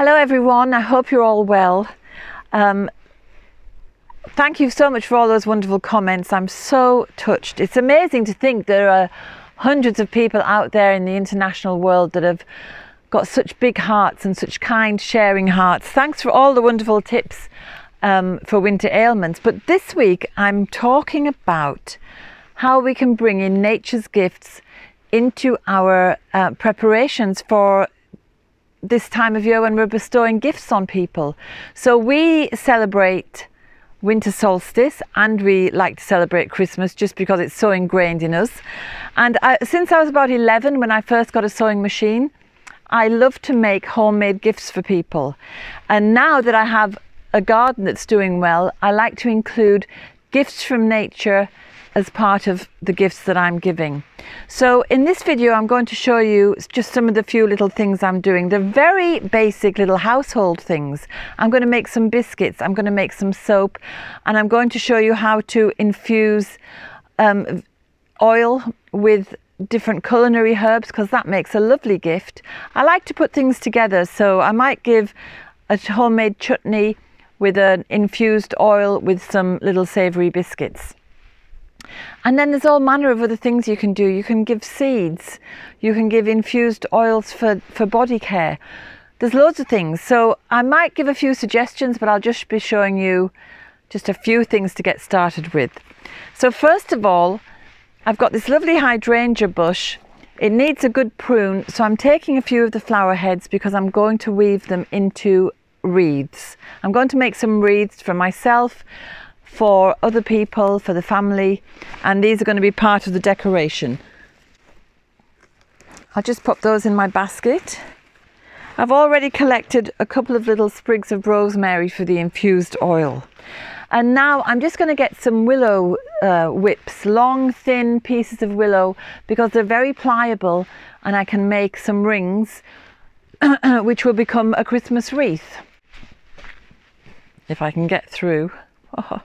Hello everyone, I hope you're all well. Thank you so much for all those wonderful comments. I'm so touched. It's amazing to think there are hundreds of people out there in the international world that have got such big hearts and such kind, sharing hearts. Thanks for all the wonderful tips for winter ailments. But this week I'm talking about how we can bring in nature's gifts into our preparations for this time of year when we're bestowing gifts on people. So we celebrate winter solstice and we like to celebrate Christmas just because it's so ingrained in us. And since I was about 11, when I first got a sewing machine, I love to make homemade gifts for people. And now that I have a garden that's doing well, I like to include gifts from nature as part of the gifts that I'm giving. So in this video I'm going to show you just some of the few little things I'm doing. They're very basic little household things. I'm going to make some biscuits, I'm going to make some soap, and I'm going to show you how to infuse oil with different culinary herbs, because that makes a lovely gift. I like to put things together, so I might give a homemade chutney with an infused oil with some little savoury biscuits. And then there's all manner of other things you can do. You can give seeds, you can give infused oils for body care. There's loads of things. So I might give a few suggestions, but I'll just be showing you just a few things to get started with. So first of all, I've got this lovely hydrangea bush. It needs a good prune, so I'm taking a few of the flower heads because I'm going to weave them into wreaths. I'm going to make some wreaths for myself, for other people, for the family, and these are going to be part of the decoration. I'll just pop those in my basket. I've already collected a couple of little sprigs of rosemary for the infused oil. And now I'm just going to get some willow whips, long thin pieces of willow, because they're very pliable and I can make some rings which will become a Christmas wreath. If I can get through. Oh.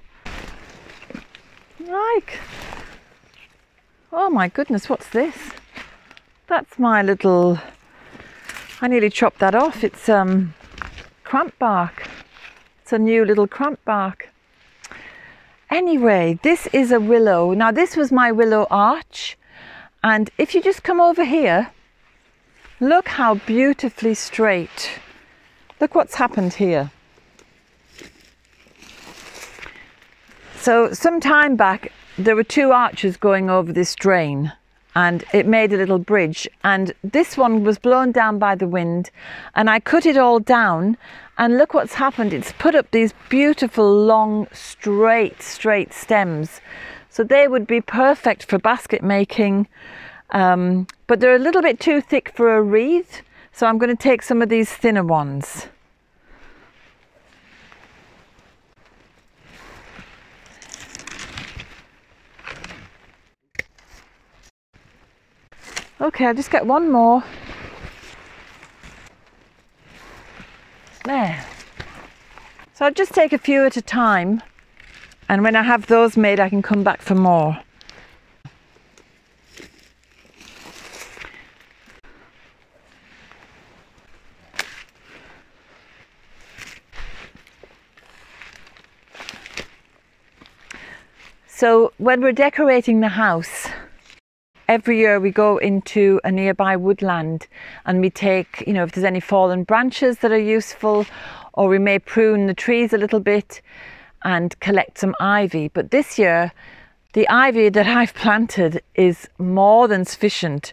Oh my goodness, what's this? That's my little, I nearly chopped that off. It's cramp bark. It's a new little cramp bark. Anyway, this is a willow. Now this was my willow arch, and if you just come over here, look how beautifully straight. Look what's happened here. So some time back there were two arches going over this drain and it made a little bridge, and this one was blown down by the wind and I cut it all down, and look what's happened. It's put up these beautiful long straight stems, so they would be perfect for basket making, but they're a little bit too thick for a wreath, so I'm going to take some of these thinner ones. Okay, I'll just get one more. There. So I'll just take a few at a time, and when I have those made I can come back for more. So when we're decorating the house, every year we go into a nearby woodland and we take, you know, if there's any fallen branches that are useful, or we may prune the trees a little bit and collect some ivy. But this year, the ivy that I've planted is more than sufficient.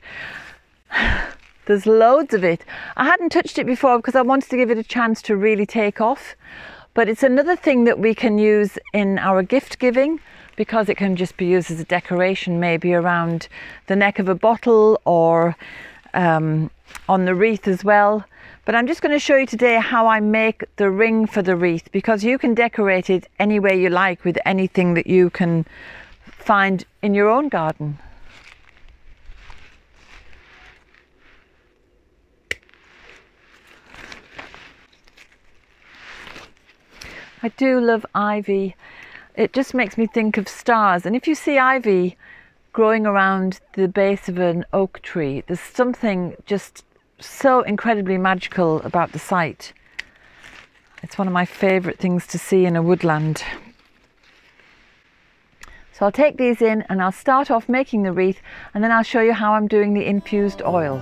There's loads of it. I hadn't touched it before because I wanted to give it a chance to really take off. But it's another thing that we can use in our gift giving, because it can just be used as a decoration, maybe around the neck of a bottle or on the wreath as well. But I'm just going to show you today how I make the ring for the wreath, because you can decorate it any way you like with anything that you can find in your own garden. I do love ivy. It just makes me think of stars. And if you see ivy growing around the base of an oak tree, there's something just so incredibly magical about the sight. It's one of my favourite things to see in a woodland. So I'll take these in and I'll start off making the wreath, and then I'll show you how I'm doing the infused oil.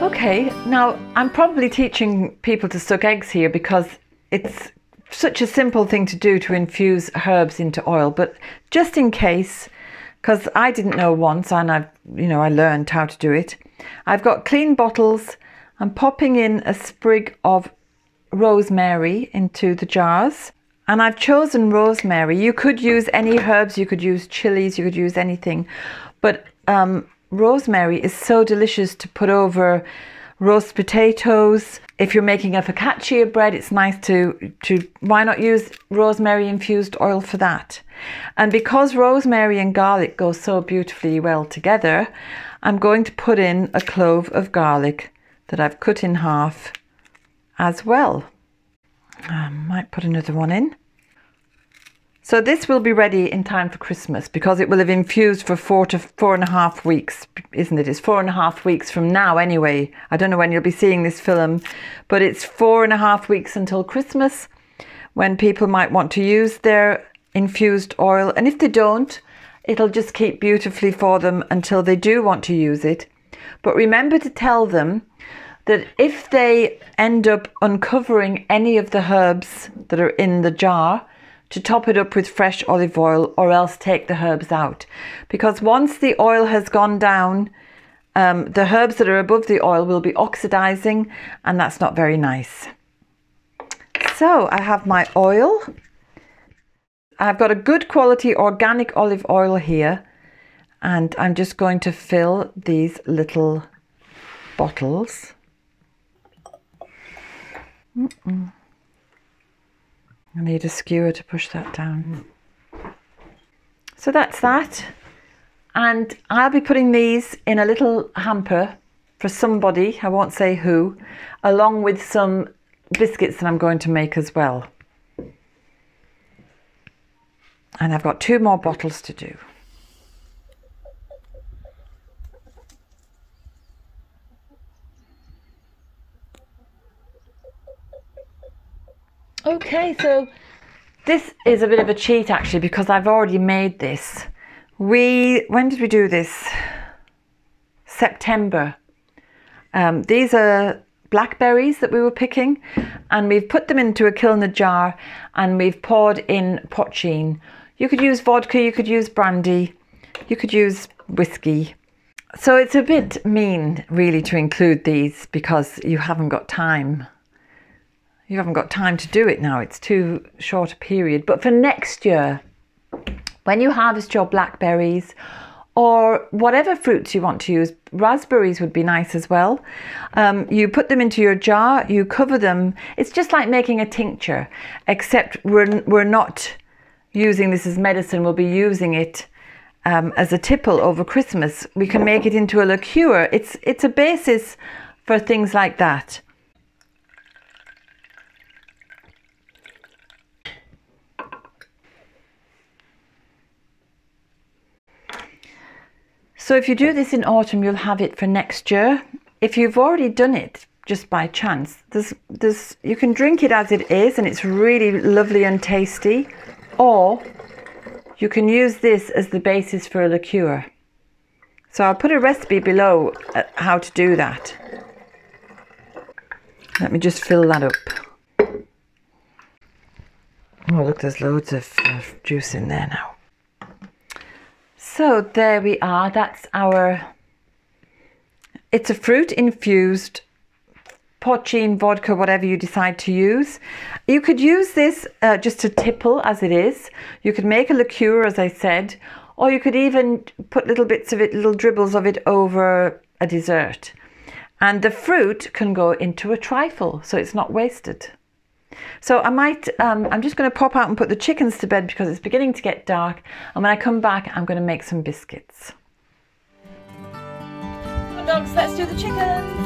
Okay, now I'm probably teaching people to suck eggs here because it's such a simple thing to do, to infuse herbs into oil, but just in case, because I didn't know once and I learned how to do it. I've got clean bottles. I'm popping in a sprig of rosemary into the jars, and I've chosen rosemary. You could use any herbs, you could use chilies, you could use anything, but rosemary is so delicious to put over roast potatoes. If you're making a focaccia bread, it's nice to why not use rosemary infused oil for that? And because rosemary and garlic go so beautifully well together, I'm going to put in a clove of garlic that I've cut in half as well. I might put another one in. So this will be ready in time for Christmas because it will have infused for 4 to 4.5 weeks, isn't it? It's 4.5 weeks from now anyway. I don't know when you'll be seeing this film, but it's 4.5 weeks until Christmas when people might want to use their infused oil. And if they don't, it'll just keep beautifully for them until they do want to use it. But remember to tell them that if they end up uncovering any of the herbs that are in the jar, to top it up with fresh olive oil, or else take the herbs out. Because once the oil has gone down, the herbs that are above the oil will be oxidizing, and that's not very nice. So I have my oil. I've got a good quality organic olive oil here, and I'm just going to fill these little bottles. I need a skewer to push that down. So that's that. And I'll be putting these in a little hamper for somebody, I won't say who, along with some biscuits that I'm going to make as well. And I've got 2 more bottles to do. Okay, so this is a bit of a cheat actually because I've already made this. When did we do this? September. These are blackberries that we were picking, and we've put them into a kiln jar and we've poured in poachine. You could use vodka, you could use brandy, you could use whiskey. So it's a bit mean really to include these because you haven't got time. You haven't got time to do it now. It's too short a period. But for next year, when you harvest your blackberries or whatever fruits you want to use, raspberries would be nice as well. You put them into your jar, you cover them. It's just like making a tincture, except we're not using this as medicine. We'll be using it as a tipple over Christmas. We can make it into a liqueur. It's a basis for things like that. So if you do this in autumn, you'll have it for next year. If you've already done it just by chance, you can drink it as it is and it's really lovely and tasty, or you can use this as the basis for a liqueur. So I'll put a recipe below how to do that. Let me just fill that up. Oh look, there's loads of juice in there now. So there we are, that's it's a fruit infused poachine, vodka, whatever you decide to use. You could use this just to tipple as it is. You could make a liqueur, as I said, or you could even put little bits of it, little dribbles of it over a dessert. And the fruit can go into a trifle, so it's not wasted. So I'm just going to pop out and put the chickens to bed because it's beginning to get dark, and when I come back I'm going to make some biscuits. Come on dogs, let's do the chickens.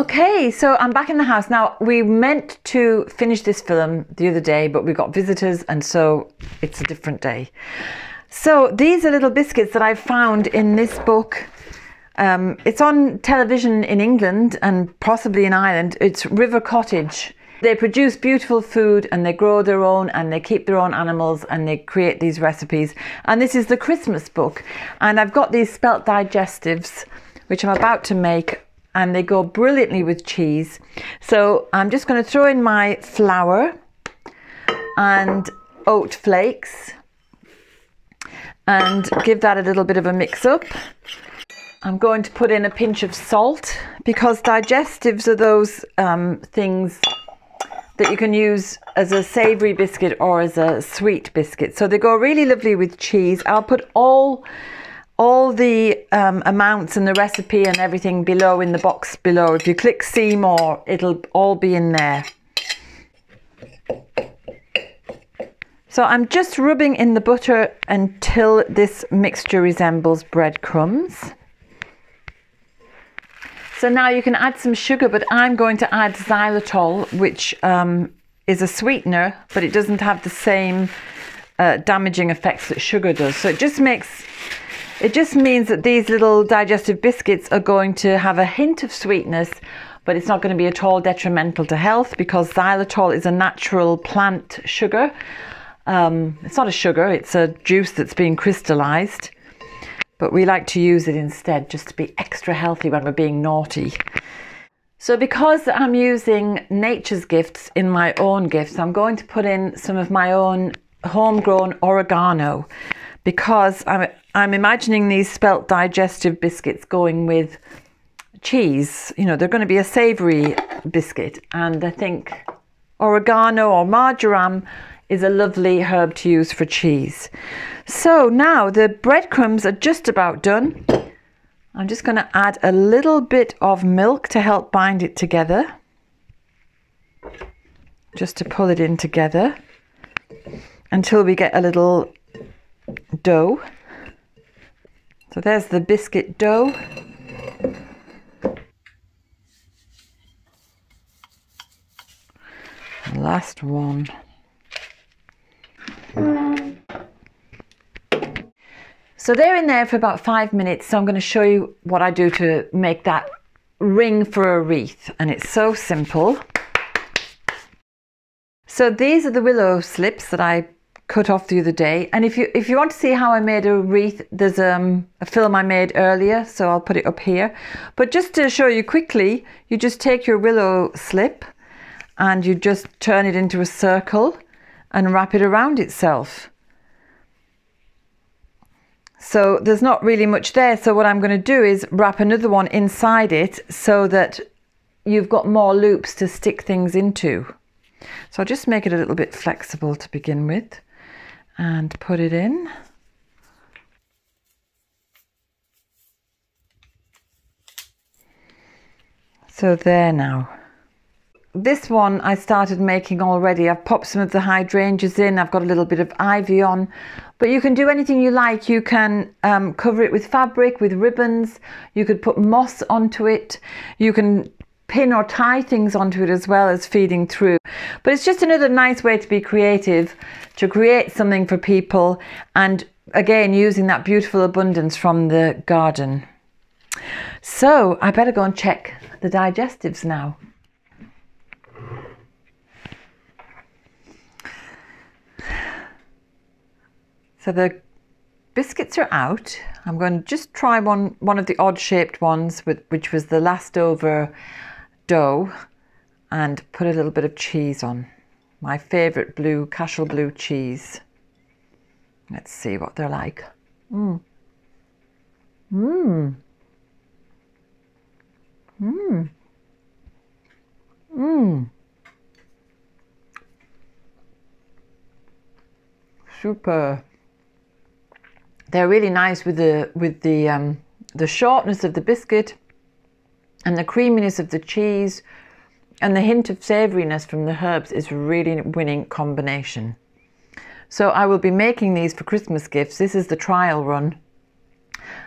Okay, so I'm back in the house. Now, we meant to finish this film the other day, but we got visitors and so it's a different day. So these are little biscuits that I found in this book. It's on television in England and possibly in Ireland. It's River Cottage. They produce beautiful food and they grow their own and they keep their own animals and they create these recipes. And this is the Christmas book. And I've got these Spelt Digestives, which I'm about to make, and they go brilliantly with cheese. So I'm just going to throw in my flour and oat flakes and give that a little bit of a mix up. I'm going to put in a pinch of salt because digestives are those things that you can use as a savoury biscuit or as a sweet biscuit. So they go really lovely with cheese. I'll put all the amounts and the recipe and everything below in the box below. If you click see more, it'll all be in there. So I'm just rubbing in the butter until this mixture resembles breadcrumbs. So now you can add some sugar, but I'm going to add xylitol, which is a sweetener, but it doesn't have the same damaging effects that sugar does. So it just means that these little digestive biscuits are going to have a hint of sweetness, but it's not going to be at all detrimental to health because xylitol is a natural plant sugar. It's not a sugar, it's a juice that's been crystallized. But we like to use it instead just to be extra healthy when we're being naughty. So because I'm using nature's gifts in my own gifts, I'm going to put in some of my own homegrown oregano because I'm imagining these Spelt Digestive Biscuits going with cheese. You know, they're going to be a savoury biscuit, and I think oregano or marjoram is a lovely herb to use for cheese. So now the breadcrumbs are just about done. I'm just going to add a little bit of milk to help bind it together, just to pull it in together until we get a little dough. So there's the biscuit dough. Last one. So they're in there for about 5 minutes. So I'm going to show you what I do to make that ring for a wreath. And it's so simple. So these are the willow slips that I cut off the other day. And if you want to see how I made a wreath, there's a film I made earlier. So I'll put it up here. But just to show you quickly, you just take your willow slip and you just turn it into a circle and wrap it around itself. So there's not really much there. So what I'm going to do is wrap another one inside it so that you've got more loops to stick things into. So I'll just make it a little bit flexible to begin with and put it in. So there now. This one I started making already. I've popped some of the hydrangeas in. I've got a little bit of ivy on. But you can do anything you like. You can cover it with fabric, with ribbons. You could put moss onto it. You can pin or tie things onto it as well as feeding through. But it's just another nice way to be creative, to create something for people. And again, using that beautiful abundance from the garden. So I better go and check the digestives now. So the biscuits are out. I'm going to just try one of the odd shaped ones, which was the leftover dough, and put a little bit of cheese on. My favourite blue, cashel blue cheese. Let's see what they're like. Super. They're really nice with the shortness of the biscuit and the creaminess of the cheese, and the hint of savouriness from the herbs is really a winning combination. So I will be making these for Christmas gifts. This is the trial run.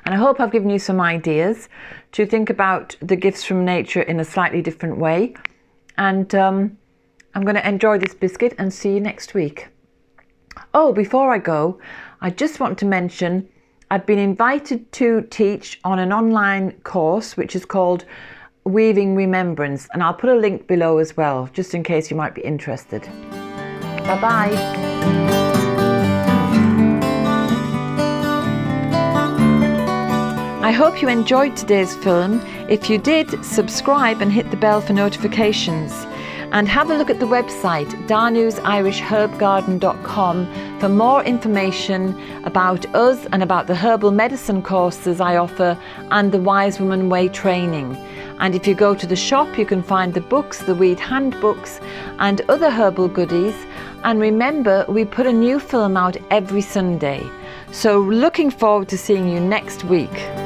And I hope I've given you some ideas to think about the gifts from nature in a slightly different way. And I'm going to enjoy this biscuit and see you next week. Oh, before I go, I just want to mention I've been invited to teach on an online course which is called Weaving Remembrance, and I'll put a link below as well, just in case you might be interested. Bye-bye. I hope you enjoyed today's film. If you did, subscribe and hit the bell for notifications. And have a look at the website danusirishherbgarden.com for more information about us and about the herbal medicine courses I offer and the Wise Woman Way training. And if you go to the shop, you can find the books, the weed handbooks and other herbal goodies. And remember, we put a new film out every Sunday. So looking forward to seeing you next week.